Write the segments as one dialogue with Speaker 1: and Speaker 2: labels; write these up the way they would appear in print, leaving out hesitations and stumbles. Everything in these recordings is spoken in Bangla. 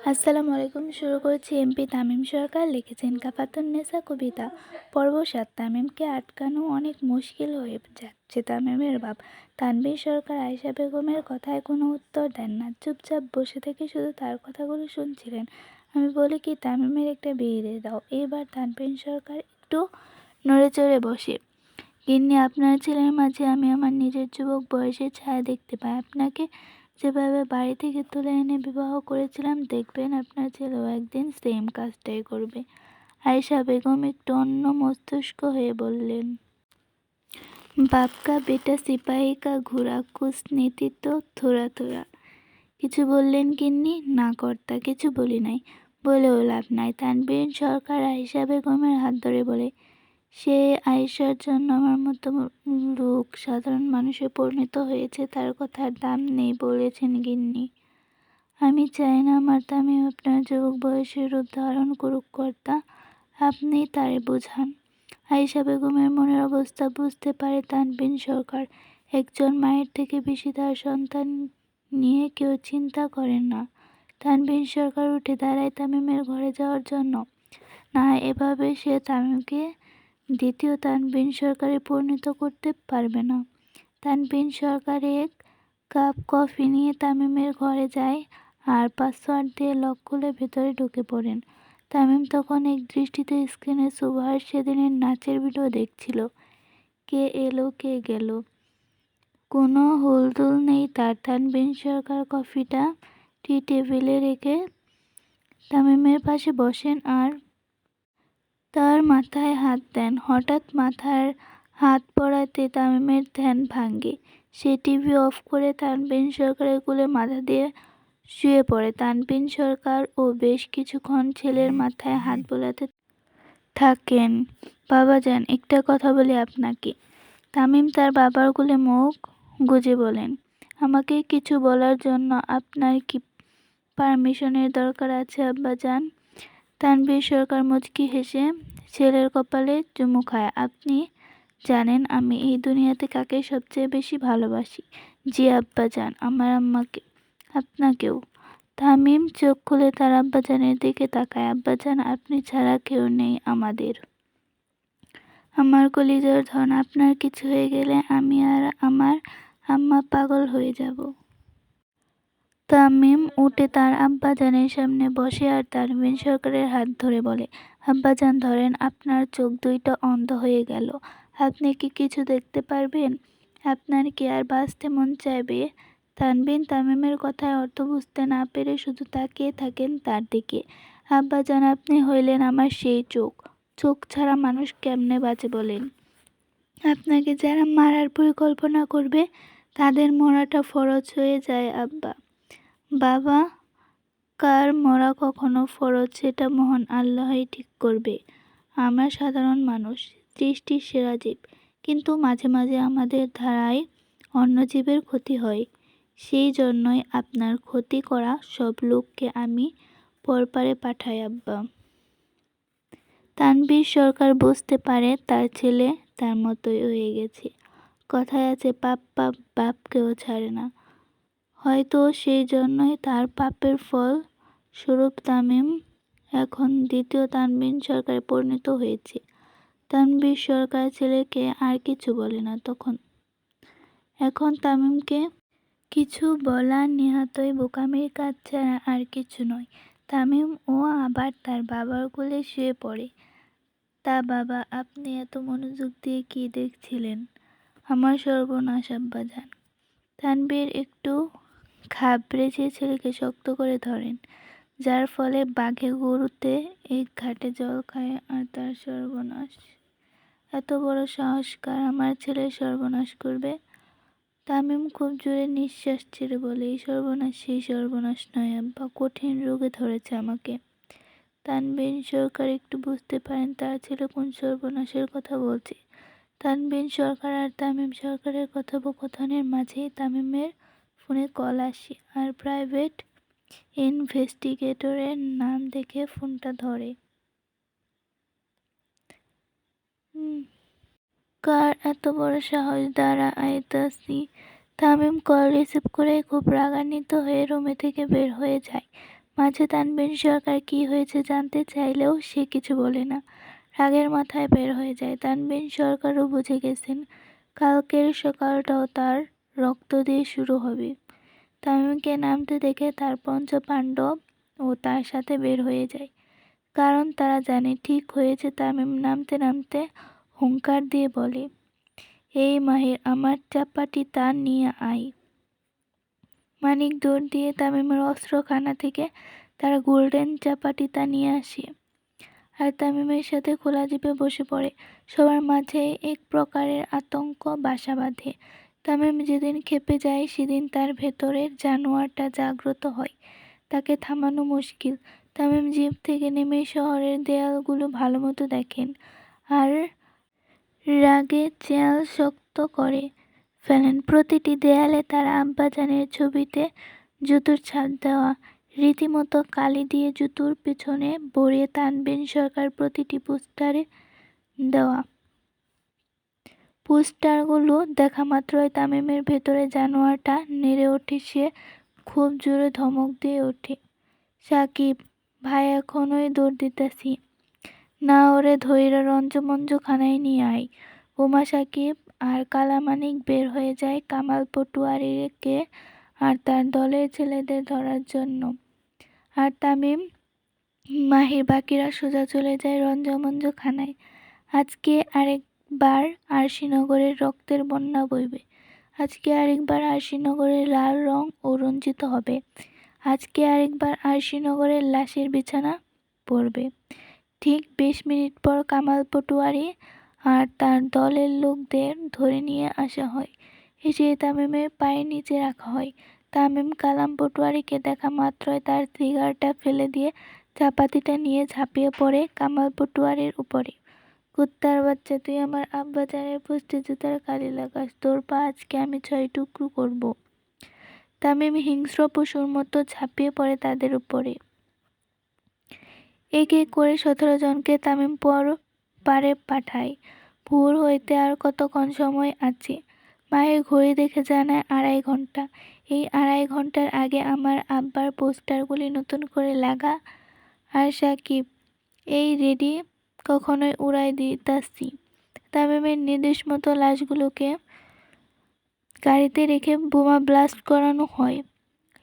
Speaker 1: আসসালামু আলাইকুম। শুরু করছি এমপি তামিম সরকার লিখেছেন কাফাতুন্নেসা কবিতা পর্ব ৭। তামিমকে আটকানো অনেক মুশকিল হয়ে যাচ্ছে। তামিমের বাপ তানভীর সরকার আয়েশা বেগমের কথায় কোনো উত্তর দেন না, চুপচাপ বসে থেকে শুধু তার কথাগুলো শুনছিলেন। আমি বলি কি, তামিমের একটা বিয়ে দিয়ে দাও। এইবার তানভীর সরকার একটু নড়ে চড়ে বসে। গিন্নি, আপনার ছেলের মাঝে আমি আমার নিজের যুবক বয়সের ছায়া দেখতে পাই। আপনাকে যেভাবে বাড়ি থেকে তুলে এনে বিবাহ করেছিলাম, দেখবেন আপনার ছেলেও একদিন সেম কাজটাই করবে। আয়েশা বেগম একটু অন্য মস্তিষ্ক হয়ে বললেন, বাপ কা বেটা সিপাহী কা ঘোড়া, কুছ নীতি তো থোড়া থোড়া। কিছু বললেন গিন্নি? না কর্তা, কিছু বলি নাই। বলেও লাভ নাই। তানভীর সরকার আয়েশা বেগমের হাত ধরে বলে, সে আয়েশার জন্য আমার মতো লোক সাধারণ মানুষে পরিণত হয়েছে, তার কথার দাম নেই বলেছেন গিন্নি। আমি চাই না আমার তামিম আপনার যুবক বয়সের রূপ ধারণ করুক কর্তা, আপনিই তারে বোঝান। আয়েশা বেগমের মনের অবস্থা বুঝতে পারে তানভীর সরকার। একজন মায়ের থেকে বেশি তার সন্তান নিয়ে কেউ চিন্তা করেন না। তানভীর সরকার উঠে দাঁড়ায় তামিমের ঘরে যাওয়ার জন্য। না, এভাবে সে তামিমকে দ্বিতীয় তানভীর সরকারে পরিণত করতে পারবে না। তানভীর সরকার এক কাপ কফি নিয়ে তামিমের ঘরে যায় আর পাসওয়ার্ড দিয়ে লক খুলে ভেতরে ঢুকে পড়েন। তামিম তখন এক দৃষ্টিতে স্ক্রিনে সুবহার সেদিনের নাচের ভিডিও দেখছিল। কে এলো কে গেল, কোনো হুলস্থুল নেই তার। তানভীর সরকার কফিটা টি টেবিলে রেখে তামিমের পাশে বসেন আর তার মাথায় হাত দেন। হঠাৎ মাথার হাত পড়াতে তামিমের ধ্যান ভাঙে। সে টিভি অফ করে তানভীর সরকারের কোলে মাথা দিয়ে শুয়ে পড়ে। তানভীর সরকার ও বেশ কিছুক্ষণ ছেলের মাথায় হাত বোলাতে থাকেন। বাবাজান, একটা কথা বলি আপনাকে। তামিম তার বাবার কোলে মুখ গুজে বলেন, আমাকে কিছু বলার জন্য আপনার কি পারমিশনের দরকার আছে আব্বাজান? তানভীর সরকার মুচকি হেসে ছেলের কপালে চুমু খায়। আপনি জানেন আমি এই দুনিয়াতে কাকে সবচেয়ে বেশি ভালোবাসি? জি আব্বাজান, আমার আম্মাকে। আপনাকেও। তামিম চোখ খুলে তার আব্বাজানের দিকে তাকায়। আব্বাজান, আপনি ছাড়া কেউ নেই আমাদের। আমার কলিজার ধন, আপনার কিছু হয়ে গেলে আমি আর আমার আম্মা পাগল হয়ে যাব। তামিম উঠে তার আব্বাজানের সামনে বসে আর তানভীর সরকারের হাত ধরে বলে, আব্বাজান ধরেন, আপনার চোখ দুইটা অন্ধ হয়ে গেল, আপনি কি কিছু দেখতে পারবেন? আপনার কি আর বাঁচতে মন চাইবে? তানভীর তামিমের কথায় অর্থ বুঝতে না পেরে শুধু তাকিয়ে থাকেন তার দিকে। আব্বাজান, আপনি হইলেন আমার সেই চোখ। চোখ ছাড়া মানুষ কেমনে বাঁচে বলেন? আপনাকে যারা মারার পরিকল্পনা করবে তাদের মরাটা ফরজ হয়ে যায় আব্বা। বাবা, কার মরা কখনো ফরজ সেটা মহান আল্লাহই ঠিক করবে। আমরা সাধারণ মানুষ, সৃষ্টির সেরা জীব, কিন্তু মাঝে মাঝে আমাদের দ্বারাই অন্য জীবের ক্ষতি হয়। সেই জন্যই আপনার ক্ষতি করা সব লোককে আমি পরপারে পাঠাই আব্বা। তানভীর সরকার বুঝতে পারে তার ছেলে তার মতোই হয়ে গেছে। কথায় আছে, পাপ পাপ বাপকেও ছাড়ে না। হয়তো সেই জন্যই তার পাপের ফল স্বরূপ তামিম এখন দ্বিতীয় তানভীর সরকারে পরিণত হয়েছে। তানভীর সরকার ছেলেকে আর কিছু বলে না তখন। এখন তামিমকে কিছু বলা নেহাতই বোকামির কাজ ছাড়া আর কিছু নয়। তামিম ও আবার তার বাবার কোলে শুয়ে পড়ে। তা বাবা, আপনি এত মনোযোগ দিয়ে কি দেখছিলেন? আমার সর্বনাশ আব্বাজান। তানভীর একটু ঘাবড়ে ছেলেকে শক্ত করে ধরেন, যার ফলে বাঘে গরুতে এক ঘাটে জল খায় আর তার সর্বনাশ। এত বড় সাহস কার আমার ছেলের সর্বনাশ করবে? তামিম খুব জোরে নিঃশ্বাস ছেড়ে বলে, এই সর্বনাশ সেই সর্বনাশ নয় আব্বা, কঠিন রোগে ধরেছে আমাকে। তানভীর সরকার একটু বুঝতে পারেন তার ছেলে কোন সর্বনাশের কথা বলছে। তানভীর সরকার আর তামিম সরকারের কথোপকথনের মাঝেই তামিমের ফোনে কল আসে আর প্রাইভেট ইনভেস্টিগেটরের নাম দেখে ফোনটা ধরে। কার এত বড় সাহস, দাঁড়া আইতাছি। তামিম কল রিসিভ করে খুব রাগান্বিত হয়ে রুমে থেকে বের হয়ে যায়। মাঝে তানভীর সরকার কী হয়েছে জানতে চাইলেও সে কিছু বলে না, রাগের মাথায় বের হয়ে যায়। তানভীর সরকারও বুঝে গেছেন কালকের সকালটাও তার রক্ত দিয়ে শুরু হবে। তামিমকে নামতে দেখে তার পঞ্চপাণ্ডব ও তার সাথে বের হয়ে যায়, কারণ তারা জানে ঠিক হয়েছে। তামিম নামতে নামতে হুঙ্কার দিয়ে বলে, এই মাহির, আমার চাপাটিটা নিয়ে আয়। মানিক দৌড় দিয়ে তামিমের অস্ত্রখানা থেকে তার গোল্ডেন চাপাটিটা নিয়ে আসে আর তামিমের সাথে খোলা জিপে বসে পড়ে। সবার মাঝে এক প্রকারের আতঙ্ক বাসা বাঁধে। তামিম যেদিন খেপে যায় সেদিন তার ভেতরের জানোয়ারটা জাগ্রত হয়, তাকে থামানো মুশকিল। তামিম জিপ থেকে নেমে শহরের দেয়ালগুলো ভালোমতো দেখেন আর রাগে চেয়াল শক্ত করে ফেলেন। প্রতিটি দেয়ালে তার আব্বাজানের ছবিতে জুতোর ছাপ দেওয়া, রীতিমতো কালি দিয়ে জুতোর পিছনে বড়িয়ে তানভীর সরকার প্রতিটি পোস্টারে দেওয়া। পোস্টারগুলো দেখা মাত্রই তামিমের ভেতরে জানোয়ারটা নেড়ে ওঠে। সে খুব জোরে ধমক দিয়ে ওঠে, সাকিব ভাই, এখনই দৌড় দিতেছি, না ওরে ধইরা রঞ্জমঞ্জখানায় নিয়ে আয়। বোমা সাকিব আর কালামানিক বের হয়ে যায় কামাল পটুয়ারিকে আর তার দলের ছেলেদের ধরার জন্য। আর তামিম, মাহির, বাকিরা সোজা চলে যায় রঞ্জমঞ্জখানায়। আজকে আরেকবার আরশিনগরের রক্তের বন্যা বইবে। আজকে আরেকবার আরশিনগরের লাল রং ও রঞ্জিত হবে। আজকে আরেকবার আরশিনগরের লাশের বিছানা পড়বে। ঠিক ২০ মিনিট পর কামাল পটুয়ারি আর তার দলের লোকদের ধরে নিয়ে আসা হয়, এসে তামিমের পায়ের নিচে রাখা হয়। তামিম কালাম পটুয়ারিকে দেখা মাত্রই তার সিগারটা ফেলে দিয়ে চাপাতিটা নিয়ে ঝাঁপিয়ে পড়ে কামাল পটুয়ারির উপরে। কুত্তার বাচ্চা, তুই আমার আব্বাজানের পোস্টে জুতার কালি লাগাস, তোর পা আজকে আমি ৬ টুকরো করব। তামিম হিংস্র পশুর মতো ঝাঁপিয়ে পড়ে তাদের উপরে। এক এক করে ১৭ জনকে তামিম পারে পাঠায়। ভোর হইতে আর কতক্ষণ সময় আছে? মায়ের ঘড়ি দেখে জানায় ২.৫ ঘণ্টা। এই ২.৫ ঘণ্টার আগে আমার আব্বার পোস্টারগুলি নতুন করে লাগা। আর সাকিব, এই রেডি, কখনোই উড়াই দিতাছি। তামিমের নির্দেশ মতো লাশগুলোকে গাড়িতে রেখে বোমা ব্লাস্ট করানো হয়,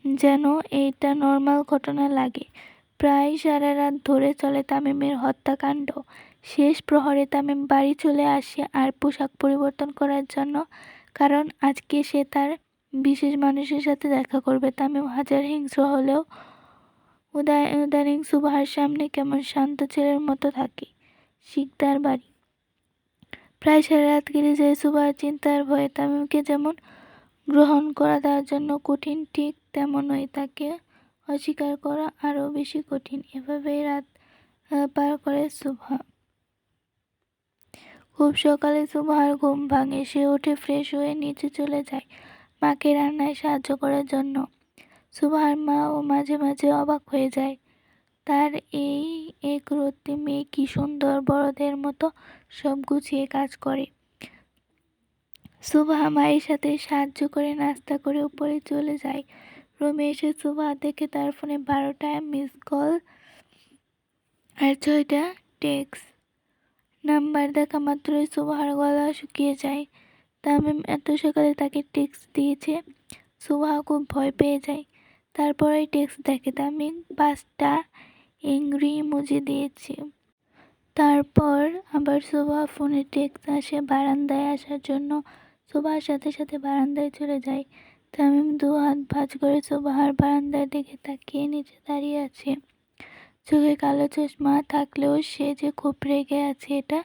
Speaker 1: যেন এইটা নর্মাল ঘটনা লাগে। প্রায় সারা রাত ধরে চলে তামিমের হত্যাকাণ্ড। শেষ প্রহরে তামিম বাড়ি চলে আসে আর পোশাক পরিবর্তন করার জন্য, কারণ আজকে সে তার বিশেষ মানুষের সাথে দেখা করবে। তামিম হাজার হিংস্র হলেও ইদানিং সুবহার সামনে কেমন শান্ত ছেলের মতো থাকে। শিকদার বাড়ি। প্রায় সারা রাত কেটে যায় সুবহার চিন্তার ভয়ে। তামিমকে যেমন গ্রহণ করা তার জন্য কঠিন, ঠিক তেমনই তাকে অস্বীকার করা আরও বেশি কঠিন। এভাবেই রাত পার করে সুবহা। খুব সকালে সুবহার ঘুম ভাঙে। সে উঠে ফ্রেশ হয়ে নিচে চলে যায় মাকে রান্নায় সাহায্য করার জন্য। সুবহার মাও মাঝে মাঝে অবাক হয়ে যায়, তার এই একরত্তি মেয়ে কি সুন্দর বড়দের মতো সব গুছিয়ে কাজ করে। সুবহা মায়ের সাথে সাহায্য করে নাস্তা করে উপরে চলে যায়। রুমে এসে সুবহা দেখে তার ফোনে ১২টা মিস কল আর ৬টা টেক্সট। নাম্বার দেখা মাত্রই সুবহার গলা শুকিয়ে যায়। তামিম এত সকালে তাকে টেক্সট দিয়েছে। সুবহা খুব ভয় পেয়ে যায়। তারপরেই টেক্সট দেখে তামিম ৫টা এংরি ইমোজি দিয়েছে। তারপর আবার সুবহা ফোনে টেক্সট আসে বারান্দায় আসার জন্য। সুবহার সাথে সাথে বারান্দায় চলে যায়। তামিম দু হাত ভাঁজ করে সুবহার বারান্দার দিকে তাকিয়ে নিচে দাঁড়িয়ে আছে। চোখে কালো চশমা থাকলেও সে যে খুব রেগে আছে এটা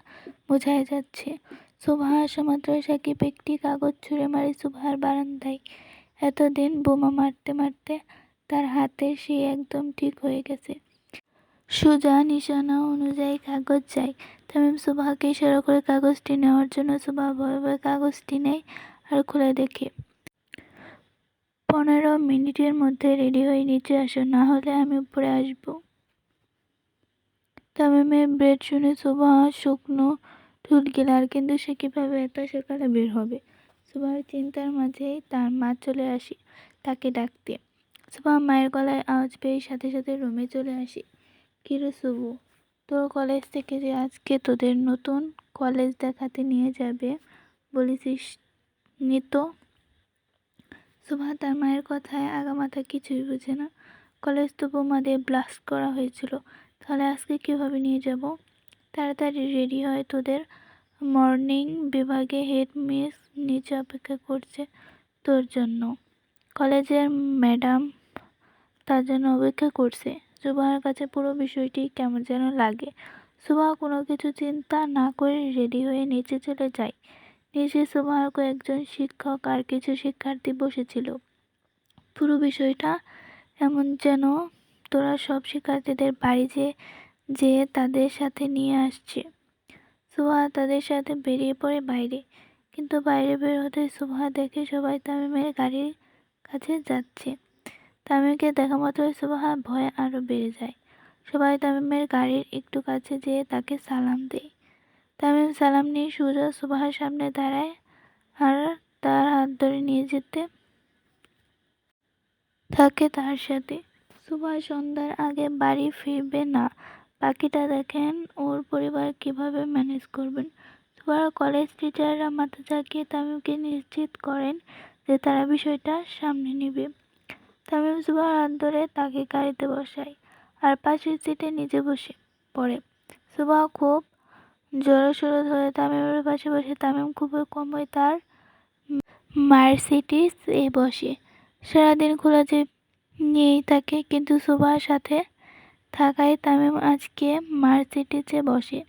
Speaker 1: বোঝাই যাচ্ছে। সুবহা আসা মাত্রই সাকিব একটি কাগজ ছুঁড়ে মারে সুবহার বারান্দায়। এতদিন বোমা মারতে মারতে তার হাতে সে একদম ঠিক হয়ে গেছে। সোজা নিশানা অনুযায়ী কাগজ যায়। তামিম সুবহাকে ইশারা করে কাগজটি নেওয়ার জন্য। সুবহা ভয়ে ভয়ে কাগজটি নেয় আর খুলে দেখে, ১৫ মিনিটের মধ্যে রেডি হয়ে নিচে আসো, না হলে আমি উপরে আসব। তামিমের ব্রেড শুনে সুবহা শুকনো ঠোঁট গেলার, কিন্তু সে কিভাবে এত সকালে বের হবে। সুবহার চিন্তার মাঝেই তার মা চলে আসে তাকে ডাকতে। সুভা মায়ের গলায় আওয়াজ পেয়ে সাথে সাথে রুমে চলে আসে। কিরে শুভু, তোর কলেজ থেকে যে আজকে তোদের নতুন কলেজ দেখাতে নিয়ে যাবে বলেছিস নি তো? সুভা তার মায়ের কথায় আগামাথা কিছুই বুঝে না। কলেজ তো বোমা দিয়ে ব্লাস্ট করা হয়েছিল, তাহলে আজকে কীভাবে নিয়ে যাব? তাড়াতাড়ি রেডি হয়, তোদের মর্নিং বিভাগে হেড মিস নিচে অপেক্ষা করছে তোর জন্য। কলেজের ম্যাডাম তার জন্য অপেক্ষা করছে। সুভার কাছে পুরো বিষয়টি কেমন যেন লাগে। সুভা কোনো কিছু চিন্তা না করে রেডি হয়ে নিচে চলে যায়। নিচে সুভার কয়েকজন শিক্ষক আর কিছু শিক্ষার্থী বসেছিল। পুরো বিষয়টা এমন যেন তোরা সব শিক্ষার্থীদের বাড়ি যেয়ে তাদের সাথে নিয়ে আসছে। সুভা তাদের সাথে বেরিয়ে পড়ে বাইরে, কিন্তু বাইরে বের হতে সুভা দেখে সবাই তামিমের গাড়ির কাছে যাচ্ছে। তামিমকে দেখা মাত্রই সুভার ভয় আরো বেড়ে যায়। সবাই তামিমের গাড়ির একটু কাছে যেয়ে তাকে সালাম দেয়। তামিম সালাম নিয়ে সোজা সুভার সামনে দাঁড়ায় আর তার হাত ধরে নিয়ে যেতে থাকে তার সাথে। সুভা সন্ধ্যার আগে বাড়ি ফিরবে না, বাকিটা দেখেন ওর পরিবার কিভাবে ম্যানেজ করবেন। সুভার কলেজ টিচাররা মাথা ঝাঁকিয়ে তামিমকে নিশ্চিত করেন যে তারা বিষয়টা সামনে নেবে। তামিম সুভার হাত ধরে তাকে গাড়িতে বসায় আর পাশের সিটে নিজে বসে পড়ে। সুভা খুব জড়সড় হয়ে তামিমের পাশে বসে। তামিম খুবই কমই তার মার্সিডিজ এ বসে। সারাদিন খোলাজে নিয়েই থাকে, কিন্তু সুভার সাথে থাকায় তামিম আজকে মার্সিডিজে বসে।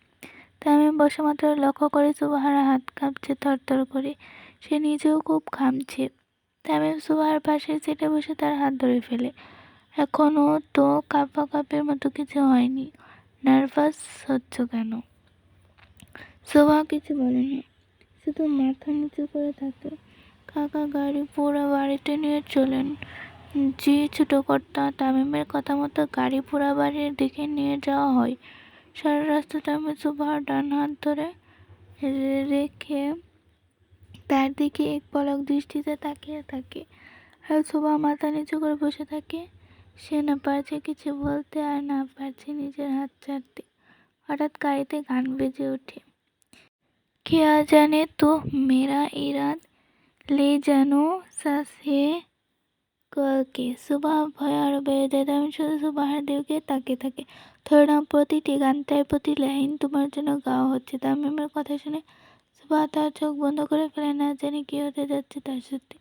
Speaker 1: তামিম বসা মাত্র লক্ষ্য করে সুভার হাত কাঁপছে থরথর করে। সে নিজেও খুব ঘামছে। তামিম সুভার পাশের সিটে বসে তার হাত ধরে ফেলে। এখনও তো কাঁপাকাঁপির মতো কিছু হয়নি, নার্ভাস হচ্ছ কেন? সুভা কিছু বলেনি, শুধু মাথা নিচু করে থাকে। কাকা গাড়ি পুরো বাড়িতে নিয়ে চলেন। জি ছোট কর্তা। তামিমের কথা মতো গাড়ি পুরা বাড়ির দিকে নিয়ে যাওয়া হয়। সারা রাস্তা তামিম সুভার ডান হাত ধরে রেখে তার দিকে এক পলক দৃষ্টিতে তাকিয়ে থাকে, আর সুভা মাথা নিচু করে বসে থাকে। সে না পারছে কিছু বলতে আর না পারছে নিজের হাত ছাড়তে। হঠাৎ গাড়িতে গান বেজে ওঠে। क्या जाने तो मेरा इराद ले जानो सासे কে। সুভা ভয় আরো বেড়ে যায়। আমি শুধু সুভার দিকে তাকিয়ে থাকি। ধরে নাও প্রতিটি গানটায় প্রতি লাইন তোমার জন্য গাওয়া হচ্ছে। তামিমের কথা শুনে সুভা তার চোখ বন্ধ করে ফেলে, না জানি কি হতে যাচ্ছে তার সত্যি।